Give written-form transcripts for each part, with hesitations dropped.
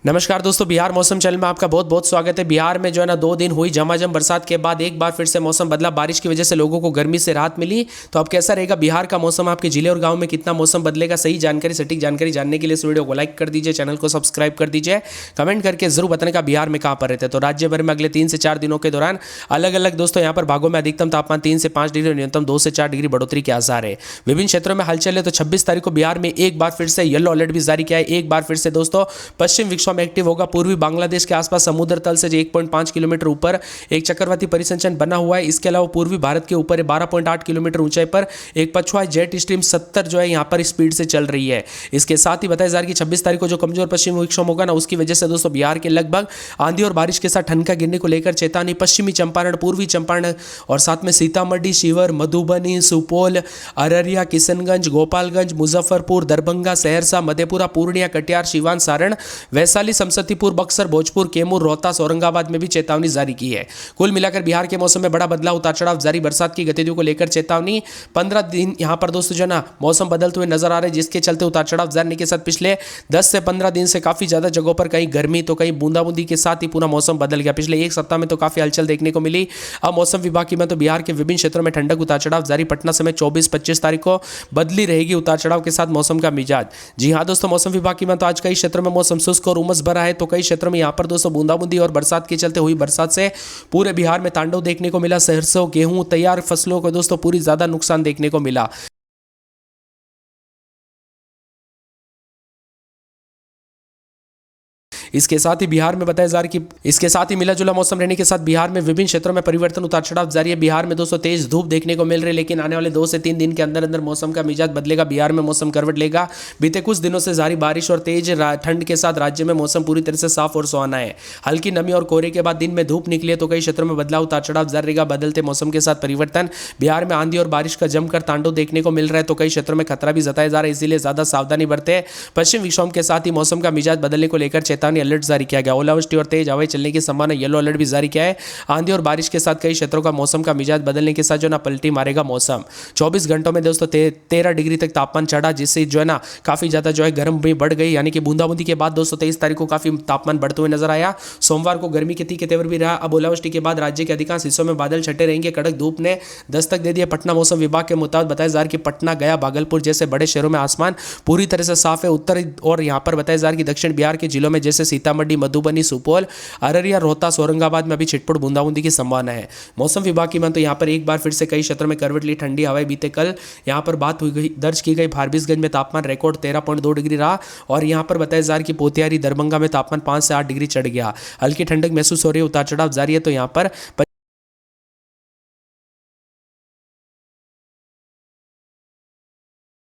नमस्कार दोस्तों, बिहार मौसम चैनल में आपका बहुत बहुत स्वागत है। बिहार में जो है ना 2 दिन हुई झमाझम बरसात के बाद एक बार फिर से मौसम बदला। बारिश की वजह से लोगों को गर्मी से राहत मिली। तो अब कैसा रहेगा बिहार का मौसम, आपके जिले और गांव में कितना मौसम बदलेगा, सही जानकारी सटीक जानकारी जानने के लिए इस वीडियो को लाइक कर दीजिए, चैनल को सब्सक्राइब कर दीजिए, कमेंट करके जरूर बताने का बिहार में कहाँ पर रहते हैं। तो राज्य भर में अगले 3 से 4 दिनों के दौरान अलग अलग दोस्तों यहाँ पर भागों में अधिकतम तापमान 3 से 5 डिग्री, न्यूनतम 2 से 4 डिग्री बढ़ोतरी के आसार है। विभिन्न क्षेत्रों में हलचल है। तो 26 तारीख को बिहार में एक बार फिर से येलो अलर्ट भी जारी किया है। एक बार फिर से दोस्तों पश्चिम विक्षोभ में एक्टिव होगा। पूर्वी बांग्लादेश के आसपास समुद्र तल से 1.5 किलोमीटर ऊपर एक चक्रवाती परिसंचरण बना हुआ है। इसके अलावा पूर्वी भारत के ऊपर 12.8 किलोमीटर ऊंचाई पर एक पछुआ जेट स्ट्रीम 70 जो है यहाँ पर स्पीड से चल रही है। इसके साथ ही बताया जा रहा है कि 26 तारीख को जो कमजोर पश्चिमी विक्षोभ होगा ना, उसकी वजह से दोस्तों बिहार के लगभग आंधी और बारिश के साथ ठनका गिरने को लेकर चेतावनी। पश्चिमी चंपारण, पूर्वी चंपारण और साथ में सीतामढ़ी, शिवहर, मधुबनी, सुपौल, अररिया, किशनगंज, गोपालगंज, मुजफ्फरपुर, दरभंगा, सहरसा, मधेपुरा, पूर्णिया, कटिहार, सिवान, सारण, वैशाली, समस्तीपुर, बक्सर, भोजपुर, कैमूर, रोहतास, औरंगाबाद में भी चेतावनी जारी की है। कुल मिलाकर बिहार के मौसम में बड़ा बदलाव, उतार चढ़ाव जारी, बरसात की गतिविधियों को लेकर चेतावनी। 15 दिन यहां पर दोस्तों जो ना मौसम बदलते हुए नजर आ रहे हैं, जिसके चलते उतार चढ़ाव जारी के साथ पिछले 10 से 15 दिन से काफी ज्यादा जगहों पर कहीं गर्मी तो कहीं बूंदाबूंदी के साथ ही पूरा मौसम बदल गया। पिछले एक सप्ताह में तो काफी हलचल देखने को मिली। अब मौसम विभाग की में तो बिहार के विभिन्न क्षेत्रों में ठंडक, उतार चढ़ाव जारी। पटना समेत 24-25 तारीख को बदली रहेगी उतार चढ़ाव के साथ मौसम का मिजाज। जी हाँ दोस्तों, मौसम विभाग की में तो आज कई क्षेत्रों में मौसम शुष्क और उमस भरा है। तो कई क्षेत्रों में यहाँ पर दोस्तों बूंदाबूंदी और बरसात के चलते हुई बरसात से पूरे बिहार में तांडव देखने को मिला। सरसों, गेहूं, तैयार फसलों को दोस्तों पूरी ज्यादा नुकसान देखने को मिला। इसके साथ ही बिहार में बताया जा रहा है कि इसके साथ ही मिला जुला मौसम रहने के साथ बिहार में विभिन्न क्षेत्रों में परिवर्तन, उतार चढ़ाव जारी है। बिहार में दोस्तों तेज धूप देखने को मिल रही है, लेकिन आने वाले 2 से 3 दिन के अंदर अंदर मौसम का मिजाज बदलेगा। बिहार में मौसम करवट लेगा। बीते कुछ दिनों से जारी बारिश और तेज ठंड के साथ राज्य में मौसम पूरी तरह से साफ और सुहाना है। हल्की नमी और कोहरे के बाद दिन में धूप निकली है। तो कई क्षेत्रों में बदलाव, उतार चढ़ाव जारी रहेगा। बदलते मौसम के साथ परिवर्तन, बिहार में आंधी और बारिश का जमकर तांडव देखने को मिल रहा है। तो कई क्षेत्रों में खतरा भी जताया जा रहा है, इसीलिए ज्यादा सावधानी बरते। पश्चिम विक्षोभ के साथ ही मौसम का मिजाज बदलने को लेकर चेतावनी अलर्ट जारी किया गया। ओलावृष्टि और तेज हवाएं चलने की संभावना, येलो अलर्ट भी जारी किया है। आंधी और बारिश के साथ कई क्षेत्रों का मौसम का मिजाज बदलने के साथ जो ना पलटी मारेगा मौसम। 24 घंटों में दोस्तों 13 डिग्री तक तापमान चढ़ा, जिससे जो है ना काफी ज्यादा जो है गर्म भी बढ़ गई। यानी कि बूंदाबूंदी के बाद दोस्तों 23 तारीख को काफी तापमान बढ़ते हुए नजर आया। सोमवार को गर्मी के तीखे तेवर भी रहा। अब ओलावृष्टि के बाद राज्य के अधिकांश हिस्सों में बादल छटे रहेंगे। कड़क धूप ने दस्तक दे दिया। पटना मौसम विभाग के मुताबिक बताया जा रहा है कि पटना, गया, भागलपुर जैसे बड़े शहरों में आसमान पूरी तरह से साफ है। उत्तर और यहाँ पर बताया जा रहा है कि दक्षिण बिहार के जिलों में जैसे सीतामढ़ी, मधुबनी, सुपौल, अररिया, रोहतास, औरंगाबाद में अभी छिटपुट बूंदाबूंदी की संभावना है। मौसम विभाग की माने तो यहाँ पर एक बार फिर से कई क्षेत्रों में करवट ली ठंडी हवाएं। बीते कल यहाँ पर बात हुई गई, दर्ज की गई फारबिसगंज में तापमान रिकॉर्ड 13.2 डिग्री रहा। और यहाँ पर बताया जा रहा है कि पोतियारी, दरभंगा में तापमान 5 से 8 डिग्री चढ़ गया। हल्की ठंडक महसूस हो रही है, उतार चढ़ाव जारी है। तो यहाँ पर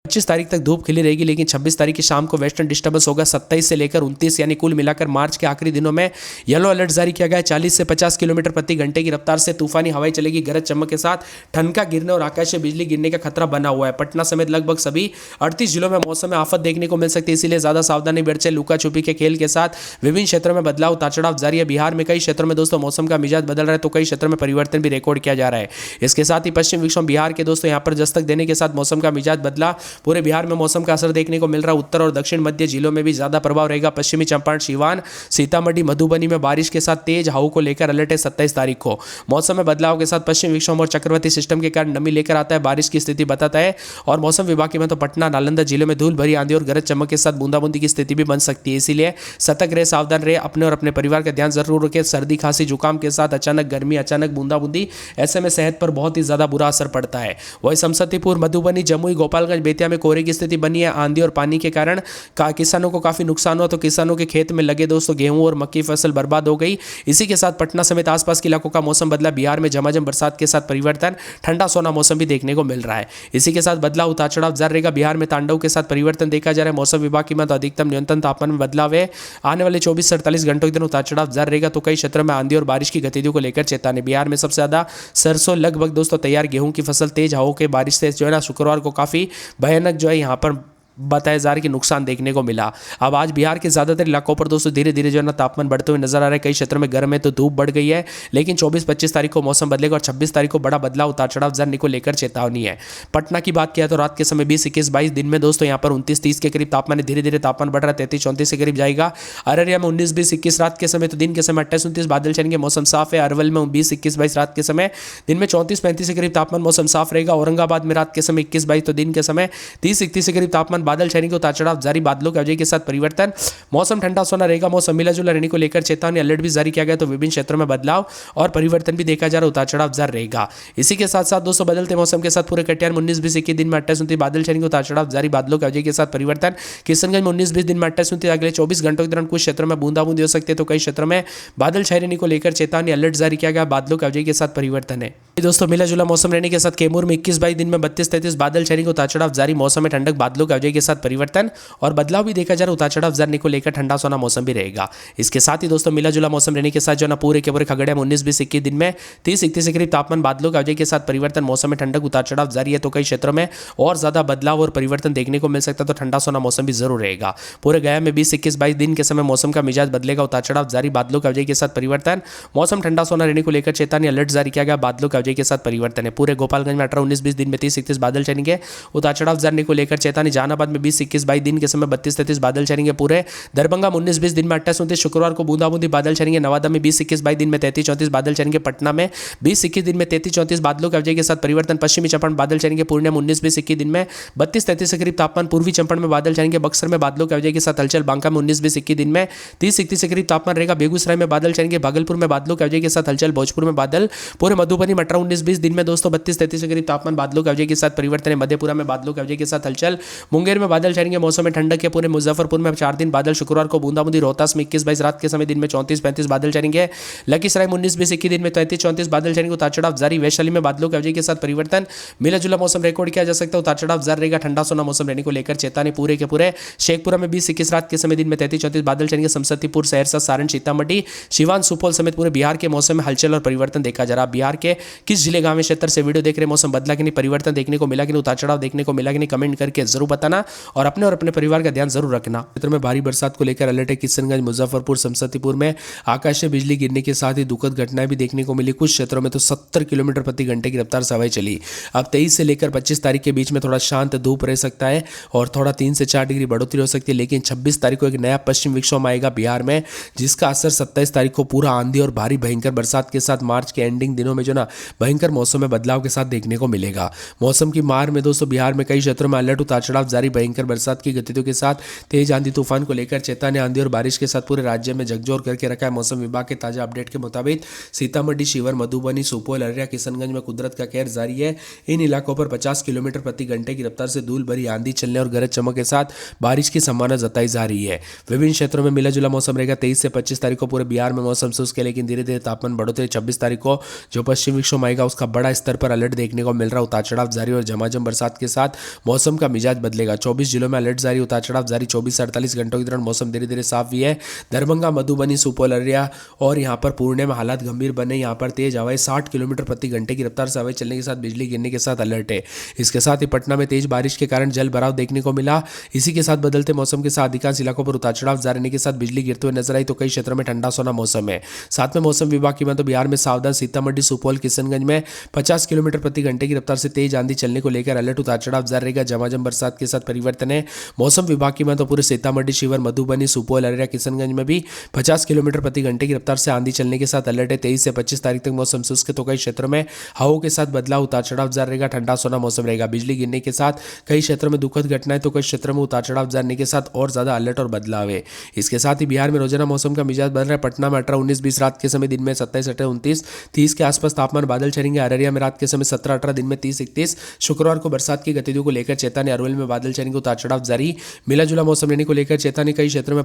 25 तारीख तक धूप खिली रहेगी, लेकिन 26 तारीख की शाम को वेस्टर्न डिस्टर्बेंस होगा। 27 से लेकर 29 यानी कुल मिलाकर मार्च के आखिरी दिनों में येलो अलर्ट जारी किया गया है। 40 से 50 किलोमीटर प्रति घंटे की रफ्तार से तूफानी हवाएं चलेगी। गरज चमक के साथ ठनका गिरने और आकाश से बिजली गिरने का खतरा बना हुआ है। पटना समेत लगभग सभी 38 जिलों में मौसम में आफत देखने को मिल सकती है, इसीलिए ज्यादा सावधानी बरतें। लुका छुपी के खेल के साथ विभिन्न क्षेत्रों में बदलाव, उतार चढ़ाव जारी है। बिहार में कई क्षेत्रों में दोस्तों मौसम का मिजाज बदल रहा है, तो कई क्षेत्रों में परिवर्तन भी रिकॉर्ड किया जा रहा है। इसके साथ ही पश्चिम विक्षोभ बिहार के दोस्तों यहाँ पर दस्तक देने के साथ मौसम का मिजाज बदला। पूरे बिहार में मौसम का असर देखने को मिल रहा है। उत्तर और दक्षिण मध्य जिलों में भी ज्यादा प्रभाव रहेगा। पश्चिमी चंपारण, सिवान, सीतामढ़ी, मधुबनी में बारिश के साथ तेज हवाओं को लेकर अलर्ट है। 27 तारीख को मौसम में बदलाव के साथ पश्चिम विक्षोभ और चक्रवाती सिस्टम के कारण नमी लेकर आता है, बारिश की स्थिति बताता है। और मौसम विभाग की में तो पटना, नालंदा जिले में धूल भरी आंधी और गरज चमक के साथ बूंदाबूंदी की स्थिति भी बन सकती है, इसीलिए सतर्क रहे, सावधान रहे। अपने और अपने परिवार का ध्यान जरूर रखें। सर्दी, खांसी, जुकाम के साथ अचानक गर्मी, अचानक बूंदाबूंदी, ऐसे में सेहत पर बहुत ही ज्यादा बुरा असर पड़ता है। वही समस्तीपुर, मधुबनी, जमुई, गोपालगंज, बेतिया में कोहरे की स्थिति बनी है। आंधी और पानी के कारण किसानों को काफी नुकसान हुआ। तो किसानों के खेत में लगे दोस्तों गेहूं और मक्की फसल बर्बाद हो गई। इसी के साथ पटना समेत आसपास के इलाकों का मौसम बदला। बिहार में झमाझम बरसात के साथ परिवर्तन, ठंडा सोना मौसम भी देखने को मिल रहा है। इसी के साथ बदलाव, उतार चढ़ाव जारी रहेगा। बिहार में तांडव के साथ परिवर्तन देखा जा रहा है। मौसम विभाग की मत अधिकतम न्यूनतम तापमान में बदलाव है। आने वाले 24 से 48 घंटों के दिन उतार चढ़ाव जारी रहेगा। तो कई क्षेत्रों में आंधी और बारिश की गतिविधियों को लेकर चेतावनी। बिहार में सबसे ज्यादा सरसों, लगभग दोस्तों तैयार गेहूं की फसल, तेज हवाओं के बारिश से जो है ना शुक्रवार को काफी भयानक जो है यहाँ पर बताया जा रहा है कि नुकसान देखने को मिला। अब आज बिहार के ज़्यादातर इलाकों पर दोस्तों धीरे धीरे जो है ना तापमान बढ़ते हुए नजर आ रहा है। कई क्षेत्रों में गर्म है तो धूप बढ़ गई है, लेकिन 24-25 तारीख को मौसम बदलेगा और 26 तारीख को बड़ा बदलाव उतार चढ़ाव जरने को लेकर चेतावनी है। पटना की बात किया तो रात के समय 20-21-22, दिन में दोस्तों यहाँ पर 29-30 के करीब तापमान, धीरे धीरे तापमान बढ़ रहा है, 33-34 के करीब जाएगा। अररिया में 19-20-21 रात के समय, तो दिन के समय 28-29 बादल छाएंगे, मौसम साफ है। अरवल में 20-21-22 रात के समय, दिन में 34-35 के करीब तापमान, मौसम साफ रहेगा। औरंगाबाद में रात के समय 21-22, तो दिन के समय 30-31 के करीब तापमान, बादल छाएंगे, उतार चढ़ाव जारी, बादलों की वजह के साथ परिवर्तन, मौसम ठंडा सोना रहेगा। मौसम मिला जुला रहने को लेकर चेतावनी, अलर्ट भी जारी किया गया, तो विभिन्न क्षेत्रों में बदलाव और परिवर्तन भी देखा जा रहा है, उतार चढ़ाव जारी रहेगा। इसी के साथ साथ दोस्तों बदलते मौसम के साथ पूरे कटिहार में 19-20-21 दिन में 28-29 बादल छाएंगे, उतार चढ़ाव जारी, बादलों की वजह के साथ परिवर्तन। किशनगंज में 19-20 दिन में 28-29, अगले 24 घंटों के दौरान कुछ क्षेत्रों में बूंदाबूंदी हो सकती है, तो कई क्षेत्रों में बादल छाए रहने को लेकर चेतावनी, अलर्ट जारी किया गया, बादलों की वजह के साथ परिवर्तन है। दोस्तों मिला जुला मौसम रहने के साथ कैमूर में 21-22 दिन में 32-33 बादल छाएंगे, उतार चढ़ाव जारी, मौसम में ठंडक, बादलों की वजह के साथ परिवर्तन और बदलाव भी देखा जा रहा है, उतार चढ़ाव जाने को लेकर ठंडा सोना मौसम भी रहेगा। इसके साथ ही दोस्तों मिला जुला मौसम रहने के साथ जो ना पूरे के पूरे खगड़िया में 19-20-21 दिन में 30-31 के करीब तापमान, बादलों की वजह के साथ परिवर्तन, मौसम में ठंडक, उतार चढ़ाव जारी है, तो कई क्षेत्रों में और ज्यादा बदलाव और परिवर्तन देखने को मिल सकता है, तो ठंडा सोना मौसम भी जरूर रहेगा। पूरे गया में 20-21-22 दिन के समय मौसम का मिजाज बदलेगा, उतार चढ़ाव जारी, बादलों की वजह के साथ परिवर्तन, मौसम ठंडा सोना रहने को लेकर चेतावनी, अलर्ट जारी किया गया, बादलों की वजह के साथ परिवर्तन है। पूरे गोपालगंज में 18-19-20 दिन में 30-31 बादल छाएंगे, उतार चढ़ाव जाने को लेकर चेतावनी। जहानाबाद में 20-21-22 दिन के समय 32-33 बादल छाएंगे। पूरे दरभंगा में 19-20 दिन में 28-29 शुक्रवार को बूंदाबूंदी बादल छाएंगे। नवादा में 20-21-22 दिन में 33-34 बादल छाएंगे। पटना में 20-21 दिन में 33-34 बादलों की वजह के साथ परिवर्तन। पश्चिमी चंपारण बादल छाएंगे। पूर्णिया में 19-20-21 दिन में 32-33 के करीब तापमान। पूर्वी चंपारण में बादल छाएंगे। बक्सर में बादलों की वजह के साथ हलचल। बांका में 19-20-21 दिन में 30-31 के करीब तापमान रहेगा। बेगूसराय में बादल छाएंगे। भागलपुर में बादलों की वजह के साथ हलचल। भोजपुर में बादल। पूरे मधुबनी में 18-19-20 दिन में दोस्तों 32-33 के करीब तापमान, बादलों की वजह के साथ परिवर्तन है। मधेपुरा में बादलों की वजह के साथ हलचल। मुंगेर में बादल छाएंगे। मौसम में ठंडक है। पूरे मुजफ्फरपुर में 4 दिन बादल। शुक्रवार को बूंदाबूंदी। रोहतास में 21-22 रात के समय दिन में 34-35 बादल छाएंगे। लखीसराय में 19-20-21 दिन में 33-34 बादल छाएंगे। उतार चढ़ाव जारी। वैशाली में बादलों की वजह के साथ परिवर्तन। मिला जुला मौसम रिकॉर्ड किया जा सकता है। उतार चढ़ाव जारी रहेगा। ठंडा सोना मौसम रहने को लेकर चेतावनी। पूरे के पूरे शेखपुरा में 20-21 रात के समय दिन में 33-34 बादल छाएंगे। समस्तीपुर, सहरसा, सारण, सीतामढ़ी, सिवान, सुपौल समेत पूरे बिहार के मौसम में हलचल और परिवर्तन देखा जा रहा। बिहार के किस जिले गांव क्षेत्र से वीडियो देख रहे, मौसम बदला कि नहीं, परिवर्तन देखने को मिला कि नहीं, उतार चढ़ाव देखने को मिला कि नहीं, कमेंट करके जरूर बताना और अपने परिवार का ध्यान जरूर रखना। क्षेत्र में भारी बरसात को लेकर अलर्ट है। किशनगंज, मुजफ्फरपुर, समस्तीपुर में आकाशीय बिजली गिरने के साथ ही दुखद घटनाएं भी देखने को मिली। कुछ क्षेत्रों में तो 70 किलोमीटर प्रति घंटे की रफ्तार से हवाएं चली। अब 23 से लेकर 25 तारीख के बीच में थोड़ा शांत धूप रह सकता है और थोड़ा 3 से 4 डिग्री बढ़ोतरी हो सकती है। लेकिन 26 तारीख को एक नया पश्चिम विक्षोभ आएगा बिहार में, जिसका असर 27 तारीख को पूरा आंधी और भारी भयंकर बरसात के साथ मार्च के एंडिंग दिनों में जो ना भयंकर मौसम में बदलाव के साथ देखने को मिलेगा। मौसम की मार में दोस्तों बिहार में कई क्षेत्रों में अलर्ट, उतार चढ़ाव जारी। भयंकर बरसात की गतिविधियों के साथ तेज आंधी तूफान को लेकर चेतावनी। आंधी और बारिश के साथ पूरे राज्य में झकझोर करके रखा है। मौसम विभाग के ताजा अपडेट के मुताबिक सीतामढ़ी, शिवहर, मधुबनी, सुपौल, अररिया, किशनगंज में कुदरत का कहर जारी है। इन इलाकों पर 50 किलोमीटर प्रति घंटे की रफ्तार से धूल भरी आंधी चलने और गरज चमक के साथ बारिश की संभावना जताई जा रही है। विभिन्न क्षेत्रों में मिला जुला मौसम रहेगा। 23 से 25 तारीख को पूरे बिहार में मौसम शुष्क है, लेकिन धीरे धीरे तापमान बढ़ोतरी। 26 तारीख को जो पश्चिम विक्षोभ आएगा उसका बड़ा स्तर पर अलर्ट देखने को मिल रहा है। उतार चढ़ाव जारी और झमाझम बरसात के साथ मौसम का मिजाज बदलेगा। 24 जिलों में अलर्ट जारी, उतार चढ़ाव जारी। 24 से 48 घंटों के दौरान मौसम धीरे धीरे साफ भी है। दरभंगा, मधुबनी, सुपौल, अररिया और यहाँ पर पूर्णिया में हालात गंभीर बने। यहाँ पर तेज हवाएं 60 किलोमीटर प्रति घंटे की रफ्तार से हवाएं चलने के साथ बिजली गिरने के साथ अलर्ट है। इसके साथ ही पटना में तेज बारिश के कारण जल भराव देखने को मिला। इसी के साथ बदलते मौसम के साथ अधिकांश इलाकों पर उतार चढ़ाव जारी रहने के साथ बिजली गिरते हुए नजर आई, तो कई क्षेत्रों में ठंडा सोना मौसम है। साथ में मौसम विभाग की बात तो बिहार में सावधान। सीतामढ़ी, सुपौल, किशनगंज में 50 किलोमीटर प्रति घंटे की रफ्तार से तेज आंधी चलने को लेकर अलर्ट, उतार चढ़ाव जारी रहेगा। झमाझम बरसात के साथ परिवर्तन है। मौसम विभाग की बात तो पूरे सीतामढ़ी, शिवहर, मधुबनी, सुपौल, अररिया, किशनगंज में भी 50 किलोमीटर प्रति घंटे की रफ्तार से आंधी चलने के साथ अलर्ट है। 23 से 25 तारीख तक मौसम शुष्क है, तो कई क्षेत्रों में हवाओं के साथ बदलाव, उतार चढ़ाव जारी रहेगा। ठंडा सोना मौसम रहेगा। बिजली गिरने के साथ कई क्षेत्रों में दुखद घटनाएं, तो कई क्षेत्रों में उतार चढ़ाव जाने के साथ और ज्यादा अलर्ट और बदलाव है। इसके साथ ही बिहार में रोजाना मौसम का मिजाज बदल रहा है। पटना में 18-19-20 रात के समय दिन में 27-28-29 30 के आसपास तापमान, बादल छाएंगे। अररिया में रात के समय 17-18 दिन में 30-31। शुक्रवार को बरसात की गतिविधियों को लेकर चेतावनी। अरवल में बादल छाएंगे, उतार चढ़ाव जारी। मिला जुला मौसम रहने को लेकर चेतावनी। कई क्षेत्रों में